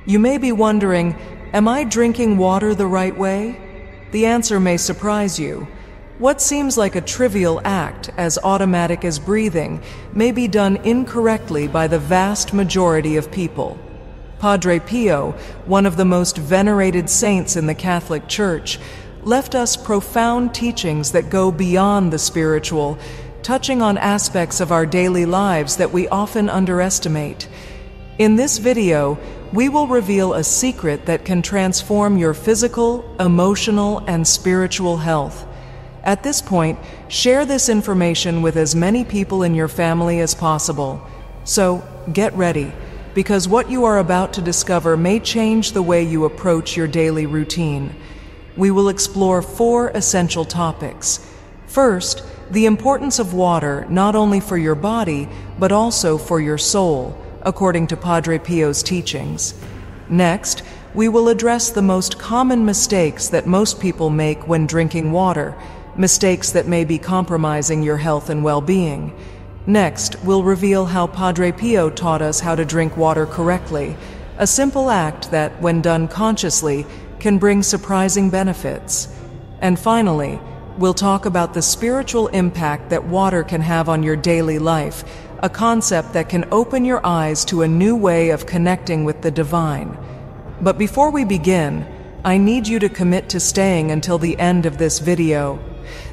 You may be wondering, am I drinking water the right way? The answer may surprise you. What seems like a trivial act, as automatic as breathing, may be done incorrectly by the vast majority of people. Padre Pio, one of the most venerated saints in the Catholic Church, left us profound teachings that go beyond the spiritual, touching on aspects of our daily lives that we often underestimate. In this video, we will reveal a secret that can transform your physical, emotional, and spiritual health. At this point, share this information with as many people in your family as possible. So, get ready, because what you are about to discover may change the way you approach your daily routine. We will explore 4 essential topics. First, the importance of water not only for your body, but also for your soul, according to Padre Pio's teachings. Next, we will address the most common mistakes that most people make when drinking water, mistakes that may be compromising your health and well-being. Next, we'll reveal how Padre Pio taught us how to drink water correctly, a simple act that, when done consciously, can bring surprising benefits. And finally, we'll talk about the spiritual impact that water can have on your daily life, a concept that can open your eyes to a new way of connecting with the divine. But before we begin, I need you to commit to staying until the end of this video.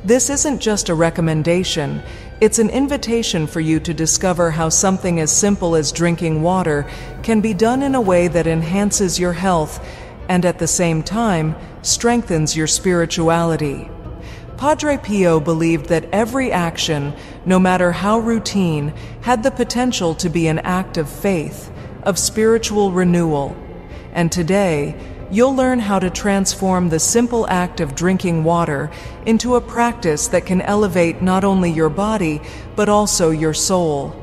This isn't just a recommendation, it's an invitation for you to discover how something as simple as drinking water can be done in a way that enhances your health and at the same time strengthens your spirituality. Padre Pio believed that every action, no matter how routine, had the potential to be an act of faith, of spiritual renewal. And today, you'll learn how to transform the simple act of drinking water into a practice that can elevate not only your body, but also your soul.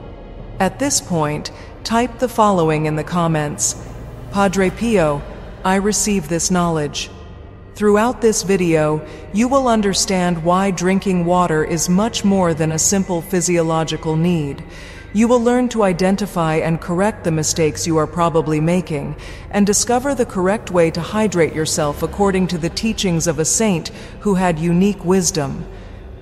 At this point, type the following in the comments: Padre Pio, I receive this knowledge. Throughout this video, you will understand why drinking water is much more than a simple physiological need. You will learn to identify and correct the mistakes you are probably making, and discover the correct way to hydrate yourself according to the teachings of a saint who had unique wisdom.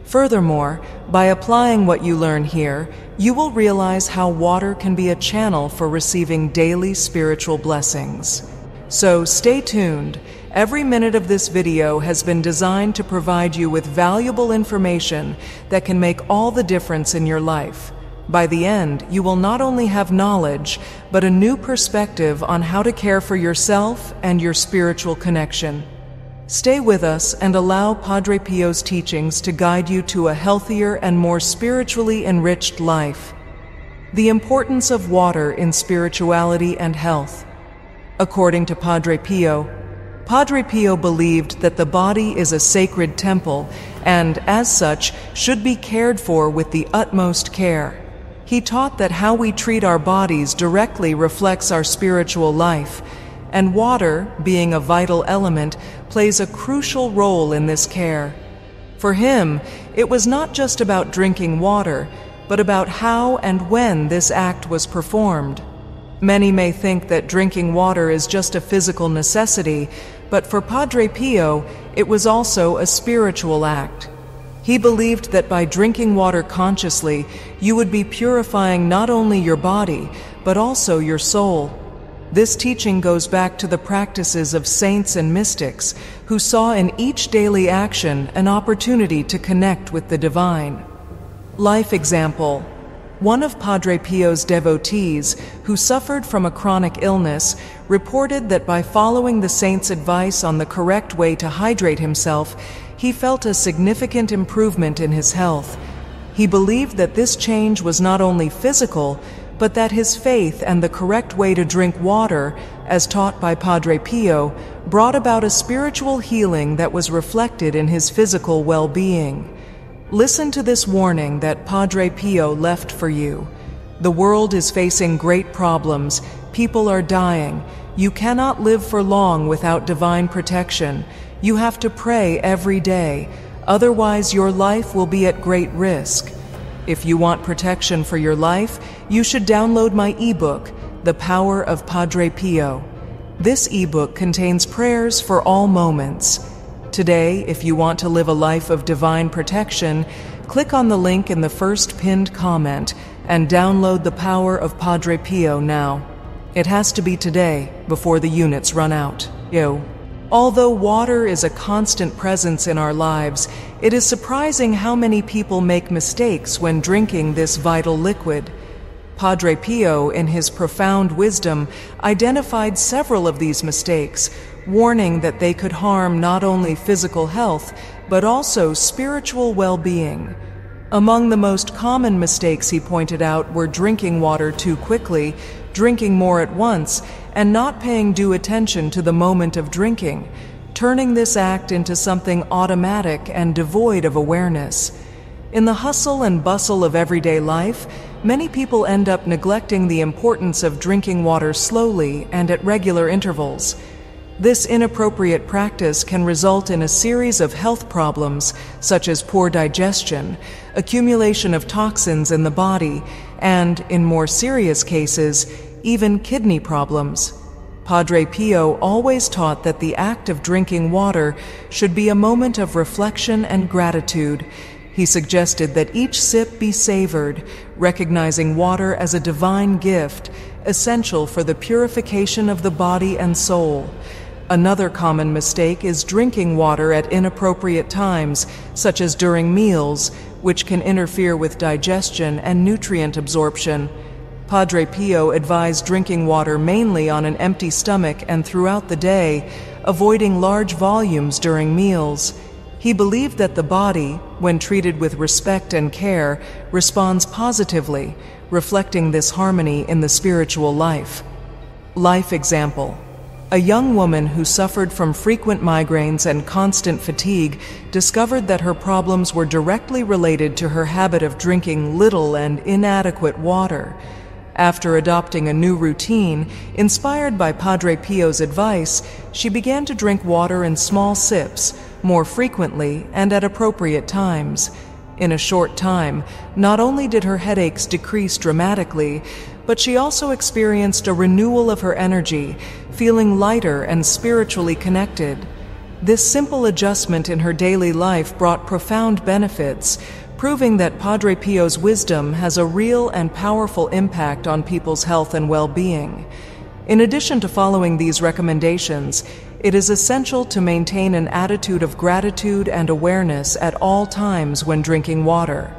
Furthermore, by applying what you learn here, you will realize how water can be a channel for receiving daily spiritual blessings. So stay tuned. Every minute of this video has been designed to provide you with valuable information that can make all the difference in your life. By the end, you will not only have knowledge, but a new perspective on how to care for yourself and your spiritual connection. Stay with us and allow Padre Pio's teachings to guide you to a healthier and more spiritually enriched life. The importance of water in spirituality and health. According to Padre Pio believed that the body is a sacred temple and, as such, should be cared for with the utmost care. He taught that how we treat our bodies directly reflects our spiritual life, and water, being a vital element, plays a crucial role in this care. For him, it was not just about drinking water, but about how and when this act was performed. Many may think that drinking water is just a physical necessity, but for Padre Pio, it was also a spiritual act. He believed that by drinking water consciously, you would be purifying not only your body, but also your soul. This teaching goes back to the practices of saints and mystics who saw in each daily action an opportunity to connect with the divine. Life example. One of Padre Pio's devotees, who suffered from a chronic illness, reported that by following the saint's advice on the correct way to hydrate himself, he felt a significant improvement in his health. He believed that this change was not only physical, but that his faith and the correct way to drink water, as taught by Padre Pio, brought about a spiritual healing that was reflected in his physical well-being. Listen to this warning that Padre Pio left for you. The world is facing great problems. People are dying. You cannot live for long without divine protection. You have to pray every day. Otherwise, your life will be at great risk. If you want protection for your life, you should download my ebook, The Power of Padre Pio. This ebook contains prayers for all moments. Today, if you want to live a life of divine protection, click on the link in the first pinned comment and download the power of Padre Pio now. It has to be today, before the units run out. Although water is a constant presence in our lives, it is surprising how many people make mistakes when drinking this vital liquid. Padre Pio, in his profound wisdom, identified several of these mistakes, warning that they could harm not only physical health, but also spiritual well-being. Among the most common mistakes he pointed out were drinking water too quickly, drinking more at once, and not paying due attention to the moment of drinking, turning this act into something automatic and devoid of awareness. In the hustle and bustle of everyday life, many people end up neglecting the importance of drinking water slowly and at regular intervals. This inappropriate practice can result in a series of health problems such as poor digestion, accumulation of toxins in the body, and, in more serious cases, even kidney problems. Padre Pio always taught that the act of drinking water should be a moment of reflection and gratitude. He suggested that each sip be savored, recognizing water as a divine gift, essential for the purification of the body and soul. Another common mistake is drinking water at inappropriate times, such as during meals, which can interfere with digestion and nutrient absorption. Padre Pio advised drinking water mainly on an empty stomach and throughout the day, avoiding large volumes during meals. He believed that the body, when treated with respect and care, responds positively, reflecting this harmony in the spiritual life. Life example. A young woman who suffered from frequent migraines and constant fatigue discovered that her problems were directly related to her habit of drinking little and inadequate water. After adopting a new routine, inspired by Padre Pio's advice, she began to drink water in small sips, more frequently and at appropriate times. In a short time, not only did her headaches decrease dramatically, but she also experienced a renewal of her energy, feeling lighter and spiritually connected. This simple adjustment in her daily life brought profound benefits, proving that Padre Pio's wisdom has a real and powerful impact on people's health and well-being. In addition to following these recommendations, it is essential to maintain an attitude of gratitude and awareness at all times when drinking water.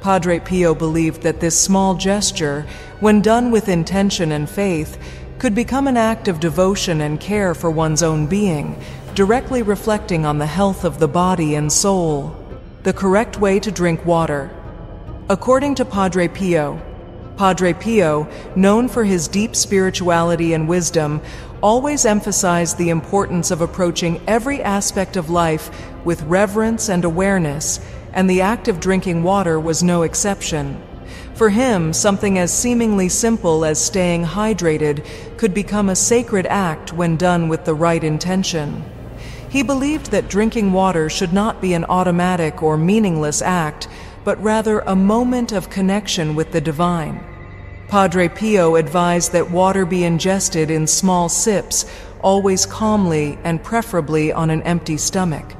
Padre Pio believed that this small gesture, when done with intention and faith, could become an act of devotion and care for one's own being, directly reflecting on the health of the body and soul. The correct way to drink water. According to Padre Pio, known for his deep spirituality and wisdom, always emphasized the importance of approaching every aspect of life with reverence and awareness, and the act of drinking water was no exception. For him, something as seemingly simple as staying hydrated could become a sacred act when done with the right intention. He believed that drinking water should not be an automatic or meaningless act, but rather a moment of connection with the divine. Padre Pio advised that water be ingested in small sips, always calmly and preferably on an empty stomach.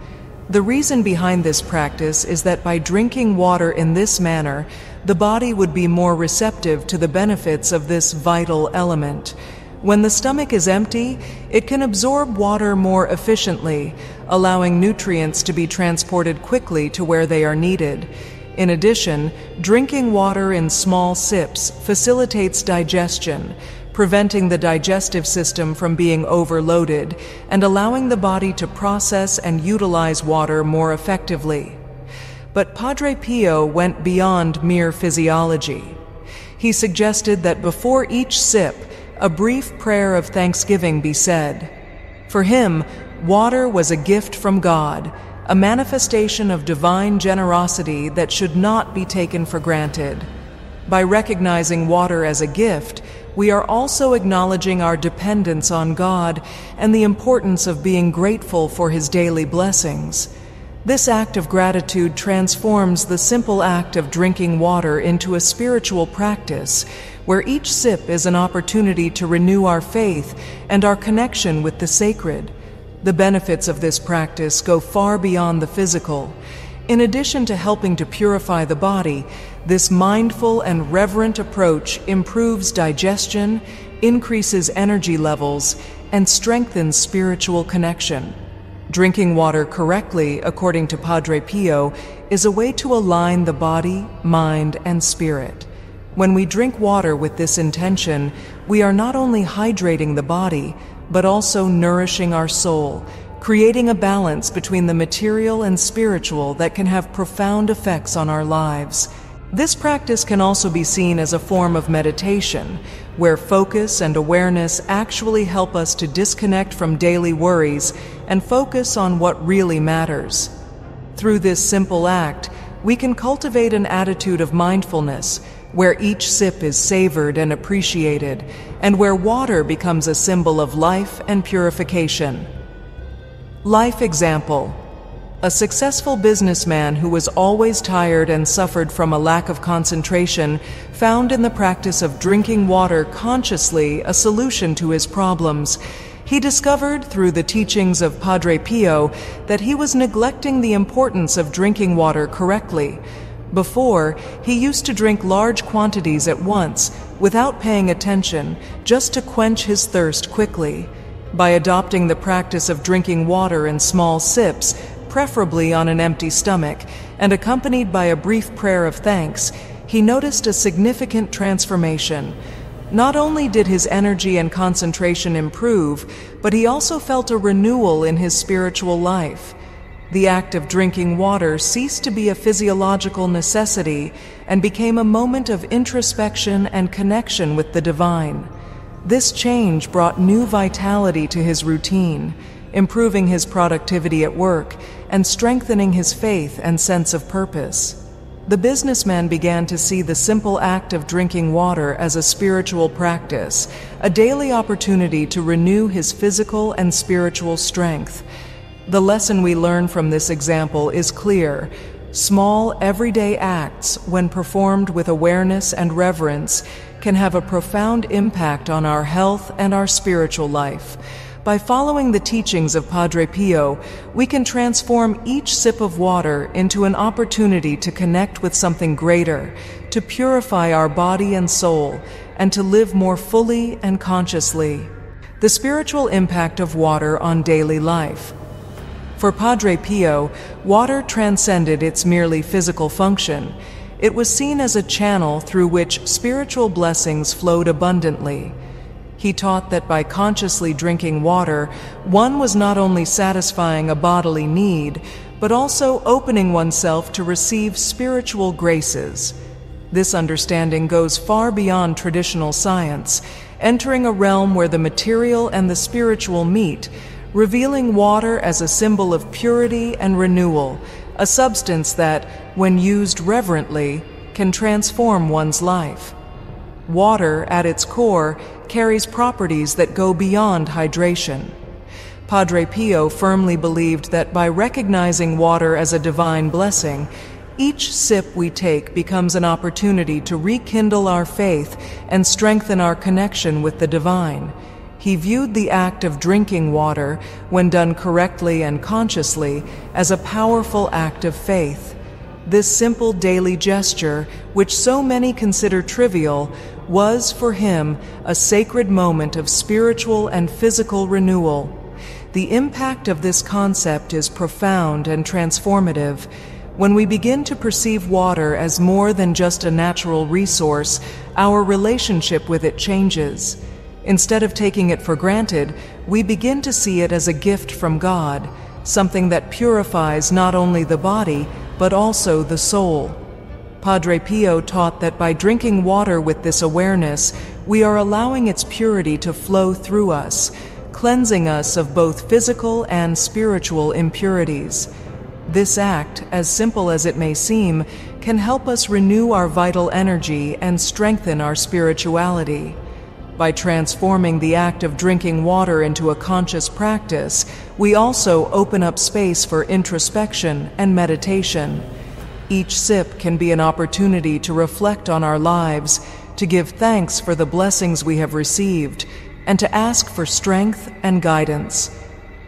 The reason behind this practice is that by drinking water in this manner, the body would be more receptive to the benefits of this vital element. When the stomach is empty, it can absorb water more efficiently, allowing nutrients to be transported quickly to where they are needed. In addition, drinking water in small sips facilitates digestion, preventing the digestive system from being overloaded and allowing the body to process and utilize water more effectively. But Padre Pio went beyond mere physiology. He suggested that before each sip, a brief prayer of thanksgiving be said. For him, water was a gift from God, a manifestation of divine generosity that should not be taken for granted. By recognizing water as a gift, we are also acknowledging our dependence on God and the importance of being grateful for His daily blessings. This act of gratitude transforms the simple act of drinking water into a spiritual practice, where each sip is an opportunity to renew our faith and our connection with the sacred. The benefits of this practice go far beyond the physical. In addition to helping to purify the body, this mindful and reverent approach improves digestion, increases energy levels, and strengthens spiritual connection. Drinking water correctly, according to Padre Pio, is a way to align the body, mind, and spirit. When we drink water with this intention, we are not only hydrating the body, but also nourishing our soul, creating a balance between the material and spiritual that can have profound effects on our lives. This practice can also be seen as a form of meditation, where focus and awareness actually help us to disconnect from daily worries and focus on what really matters. Through this simple act, we can cultivate an attitude of mindfulness, where each sip is savored and appreciated, and where water becomes a symbol of life and purification. Life example. A successful businessman who was always tired and suffered from a lack of concentration found in the practice of drinking water consciously a solution to his problems. He discovered through the teachings of Padre Pio that he was neglecting the importance of drinking water correctly. Before, he used to drink large quantities at once without paying attention, just to quench his thirst quickly. By adopting the practice of drinking water in small sips, preferably on an empty stomach, and accompanied by a brief prayer of thanks, he noticed a significant transformation. Not only did his energy and concentration improve, but he also felt a renewal in his spiritual life. The act of drinking water ceased to be a physiological necessity and became a moment of introspection and connection with the divine. This change brought new vitality to his routine, improving his productivity at work and strengthening his faith and sense of purpose. The businessman began to see the simple act of drinking water as a spiritual practice, a daily opportunity to renew his physical and spiritual strength. The lesson we learn from this example is clear. Small, everyday acts, when performed with awareness and reverence, can have a profound impact on our health and our spiritual life. By following the teachings of Padre Pio, we can transform each sip of water into an opportunity to connect with something greater, to purify our body and soul, and to live more fully and consciously. The spiritual impact of water on daily life. For Padre Pio, water transcended its merely physical function. It was seen as a channel through which spiritual blessings flowed abundantly. He taught that by consciously drinking water, one was not only satisfying a bodily need, but also opening oneself to receive spiritual graces. This understanding goes far beyond traditional science, entering a realm where the material and the spiritual meet, revealing water as a symbol of purity and renewal, a substance that, when used reverently, can transform one's life. Water, at its core, carries properties that go beyond hydration. Padre Pio firmly believed that by recognizing water as a divine blessing, each sip we take becomes an opportunity to rekindle our faith and strengthen our connection with the divine. He viewed the act of drinking water, when done correctly and consciously, as a powerful act of faith. This simple daily gesture, which so many consider trivial, was for him a sacred moment of spiritual and physical renewal. The impact of this concept is profound and transformative. When we begin to perceive water as more than just a natural resource, our relationship with it changes. Instead of taking it for granted, we begin to see it as a gift from God, something that purifies not only the body, but also the soul. Padre Pio taught that by drinking water with this awareness, we are allowing its purity to flow through us, cleansing us of both physical and spiritual impurities. This act, as simple as it may seem, can help us renew our vital energy and strengthen our spirituality. By transforming the act of drinking water into a conscious practice, we also open up space for introspection and meditation. Each sip can be an opportunity to reflect on our lives, to give thanks for the blessings we have received, and to ask for strength and guidance.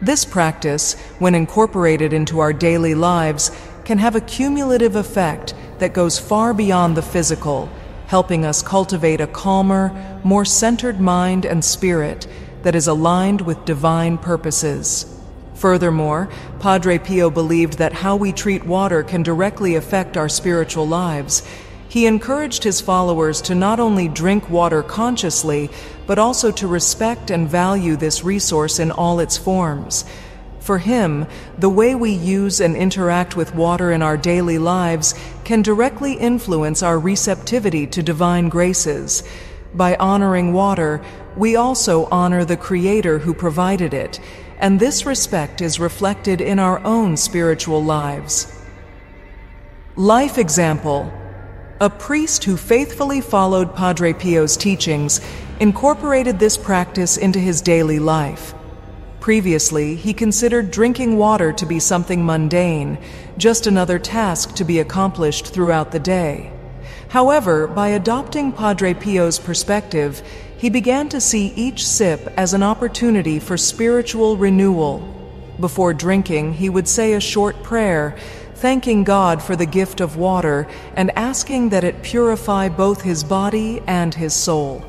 This practice, when incorporated into our daily lives, can have a cumulative effect that goes far beyond the physical, helping us cultivate a calmer, more centered mind and spirit that is aligned with divine purposes. Furthermore, Padre Pio believed that how we treat water can directly affect our spiritual lives. He encouraged his followers to not only drink water consciously, but also to respect and value this resource in all its forms. For him, the way we use and interact with water in our daily lives can directly influence our receptivity to divine graces. By honoring water, we also honor the Creator who provided it, and this respect is reflected in our own spiritual lives. Life example. A priest who faithfully followed Padre Pio's teachings incorporated this practice into his daily life. Previously, he considered drinking water to be something mundane, just another task to be accomplished throughout the day. However, by adopting Padre Pio's perspective, he began to see each sip as an opportunity for spiritual renewal. Before drinking, he would say a short prayer, thanking God for the gift of water and asking that it purify both his body and his soul.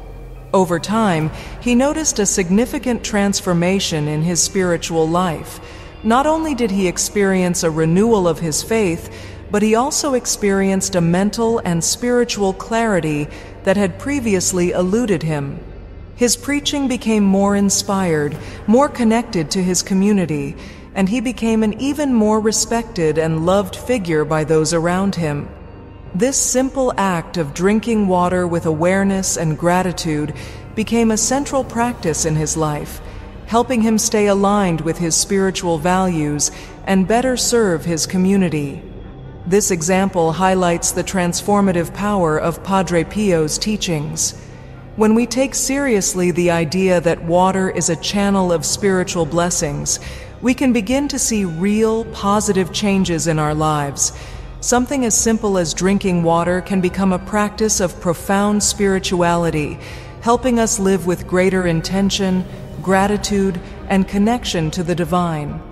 Over time, he noticed a significant transformation in his spiritual life. Not only did he experience a renewal of his faith, but he also experienced a mental and spiritual clarity that had previously eluded him. His preaching became more inspired, more connected to his community, and he became an even more respected and loved figure by those around him. This simple act of drinking water with awareness and gratitude became a central practice in his life, helping him stay aligned with his spiritual values and better serve his community. This example highlights the transformative power of Padre Pio's teachings. When we take seriously the idea that water is a channel of spiritual blessings, we can begin to see real, positive changes in our lives. Something as simple as drinking water can become a practice of profound spirituality, helping us live with greater intention, gratitude, and connection to the divine.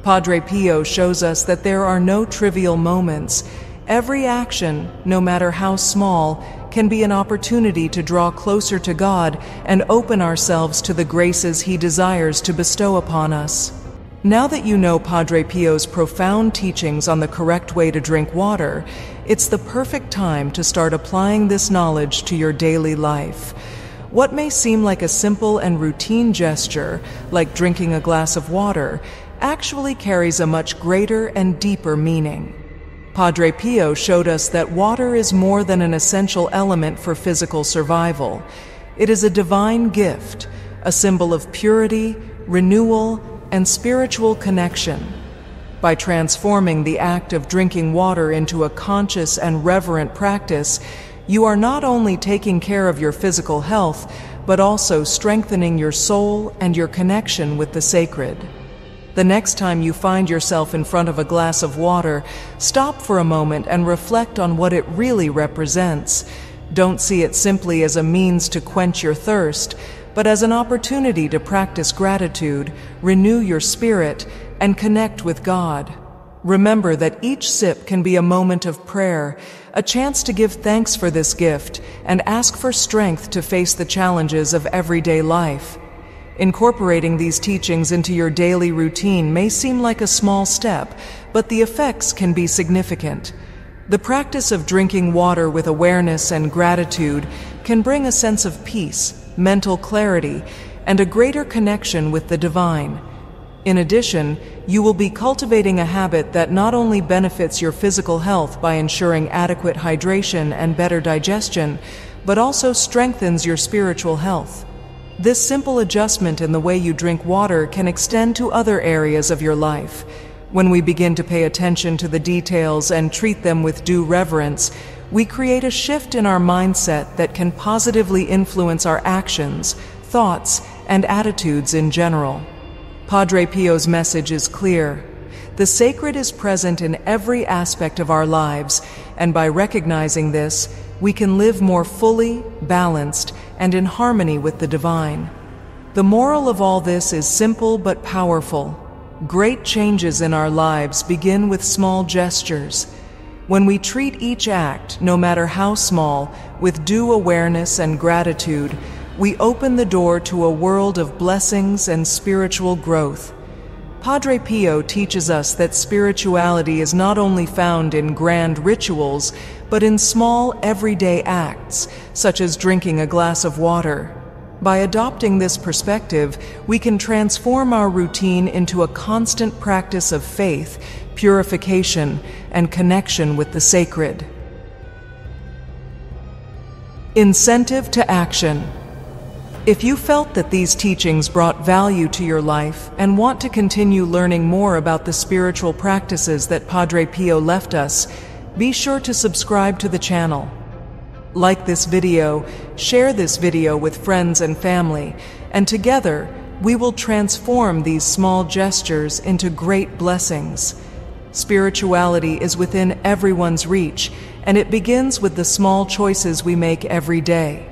Padre Pio shows us that there are no trivial moments. Every action, no matter how small, can be an opportunity to draw closer to God and open ourselves to the graces He desires to bestow upon us. Now that you know Padre Pio's profound teachings on the correct way to drink water, it's the perfect time to start applying this knowledge to your daily life. What may seem like a simple and routine gesture, like drinking a glass of water, actually carries a much greater and deeper meaning. Padre Pio showed us that water is more than an essential element for physical survival. It is a divine gift, a symbol of purity, renewal, and spiritual connection. By transforming the act of drinking water into a conscious and reverent practice, you are not only taking care of your physical health, but also strengthening your soul and your connection with the sacred. The next time you find yourself in front of a glass of water, stop for a moment and reflect on what it really represents. Don't see it simply as a means to quench your thirst, but as an opportunity to practice gratitude, renew your spirit, and connect with God. Remember that each sip can be a moment of prayer, a chance to give thanks for this gift, and ask for strength to face the challenges of everyday life. Incorporating these teachings into your daily routine may seem like a small step, but the effects can be significant. The practice of drinking water with awareness and gratitude can bring a sense of peace, mental clarity, and a greater connection with the divine. In addition, you will be cultivating a habit that not only benefits your physical health by ensuring adequate hydration and better digestion, but also strengthens your spiritual health. This simple adjustment in the way you drink water can extend to other areas of your life. When we begin to pay attention to the details and treat them with due reverence, we create a shift in our mindset that can positively influence our actions, thoughts, and attitudes in general. Padre Pio's message is clear. The sacred is present in every aspect of our lives, and by recognizing this, we can live more fully, balanced, and in harmony with the divine. The moral of all this is simple but powerful. Great changes in our lives begin with small gestures. When we treat each act, no matter how small, with due awareness and gratitude, we open the door to a world of blessings and spiritual growth. Padre Pio teaches us that spirituality is not only found in grand rituals, but in small, everyday acts, such as drinking a glass of water. By adopting this perspective, we can transform our routine into a constant practice of faith, purification, and connection with the sacred. Incentive to action. If you felt that these teachings brought value to your life and want to continue learning more about the spiritual practices that Padre Pio left us, be sure to subscribe to the channel. Like this video, share this video with friends and family, and together we will transform these small gestures into great blessings. Spirituality is within everyone's reach, and it begins with the small choices we make every day.